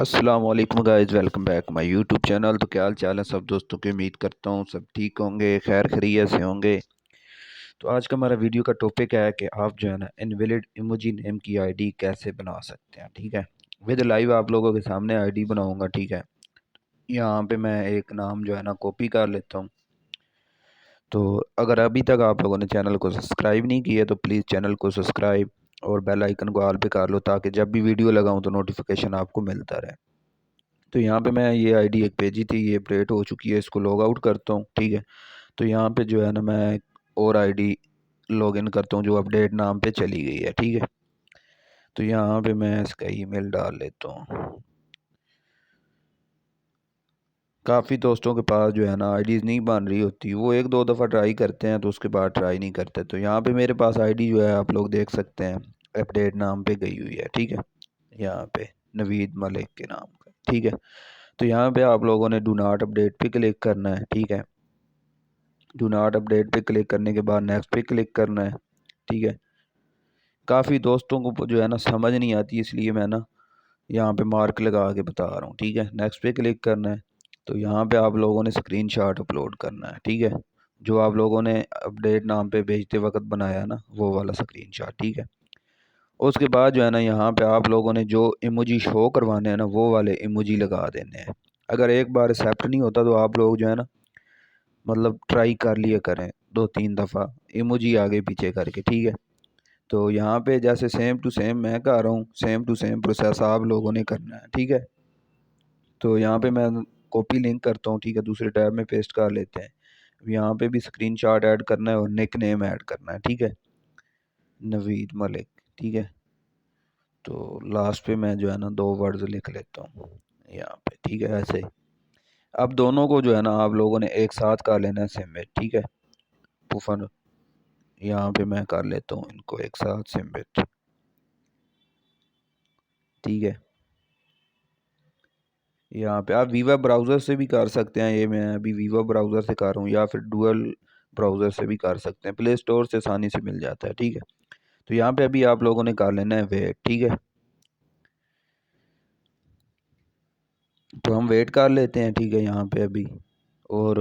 अस्सलाम वालेकुम guys, welcome back my YouTube channel. तो क्या हाल चाल है सब दोस्तों की। उम्मीद करता हूँ सब ठीक होंगे, खैर खैरियत से होंगे। तो आज का हमारा वीडियो का टॉपिक है कि आप जो है ना इनवैलिड इमोजी नेम की आईडी कैसे बना सकते हैं। ठीक है, विद लाइव आप लोगों के सामने आईडी बनाऊंगा। ठीक है, यहाँ पे मैं एक नाम जो है ना कॉपी कर लेता हूँ। तो अगर अभी तक आप लोगों ने चैनल को सब्सक्राइब नहीं किया तो प्लीज़ चैनल को सब्सक्राइब और बेल आइकन को ऑल पे कर लो, ताकि जब भी वीडियो लगाऊं तो नोटिफिकेशन आपको मिलता रहे। तो यहाँ पे मैं ये आईडी एक भेजी थी, ये अपडेट हो चुकी है, इसको लॉग आउट करता हूँ। ठीक है, तो यहाँ पे जो है ना मैं एक और आईडी लॉग इन करता हूँ जो अपडेट नाम पे चली गई है। ठीक है, तो यहाँ पे मैं इसका ईमेल डाल लेता हूँ। काफ़ी दोस्तों के पास जो है ना आईडीज़ नहीं बन रही होती, वो एक दो दफ़ा ट्राई करते हैं तो उसके बाद ट्राई नहीं करते। तो यहाँ पे मेरे पास आईडी जो है आप लोग देख सकते हैं अपडेट नाम पे गई हुई है। ठीक है, यहाँ पे नवीद मलिक के नाम का। ठीक है, तो यहाँ पे आप लोगों ने डू नॉट अपडेट पे क्लिक करना है। ठीक है, डू नॉट अपडेट पे क्लिक करने के बाद नेक्स्ट पे क्लिक करना है। ठीक है, काफ़ी दोस्तों को जो है ना समझ नहीं आती, इसलिए मैं ना यहाँ पे मार्क लगा के बता रहा हूँ। ठीक है, नेक्स्ट पे क्लिक करना है। तो यहाँ पे आप लोगों ने स्क्रीनशॉट अपलोड करना है। ठीक है, जो आप लोगों ने अपडेट नाम पे भेजते वक्त बनाया ना वो वाला स्क्रीनशॉट। ठीक है, उसके बाद जो है ना यहाँ पे आप लोगों ने जो इमोजी शो करवाने हैं ना वो वाले इमोजी लगा देने हैं। अगर एक बार एक्सेप्ट नहीं होता तो आप लोग जो है ना मतलब ट्राई कर लिया करें दो तीन दफ़ा इमोजी आगे पीछे करके। ठीक है, तो यहाँ पे जैसे सेम टू सेम मैं कर रहा हूँ, सेम टू सेम प्रोसेस आप लोगों ने करना है। ठीक है, तो यहाँ पे मैं कॉपी लिंक करता हूँ। ठीक है, दूसरे टैब में पेस्ट कर लेते हैं। यहाँ पे भी स्क्रीनशॉट ऐड करना है और निक नेम ऐड करना है। ठीक है, नवीद मलिक। ठीक है, तो लास्ट पे मैं जो है ना दो वर्ड्स लिख लेता हूँ यहाँ पे। ठीक है, ऐसे अब दोनों को जो है ना आप लोगों ने एक साथ कर लेना है सबमिट। ठीक है, पुफन यहाँ पे मैं कर लेता हूँ इनको एक साथ सबमिट। ठीक है, यहाँ पे आप वीवा ब्राउज़र से भी कर सकते हैं, ये मैं अभी वीवा ब्राउज़र से कर रहा हूँ, या फिर डुअल ब्राउज़र से भी कर सकते हैं, प्ले स्टोर से आसानी से मिल जाता है। ठीक है, तो यहाँ पे अभी आप लोगों ने कर लेना है वेट। ठीक है, तो हम वेट कर लेते हैं। ठीक है, यहाँ पे अभी और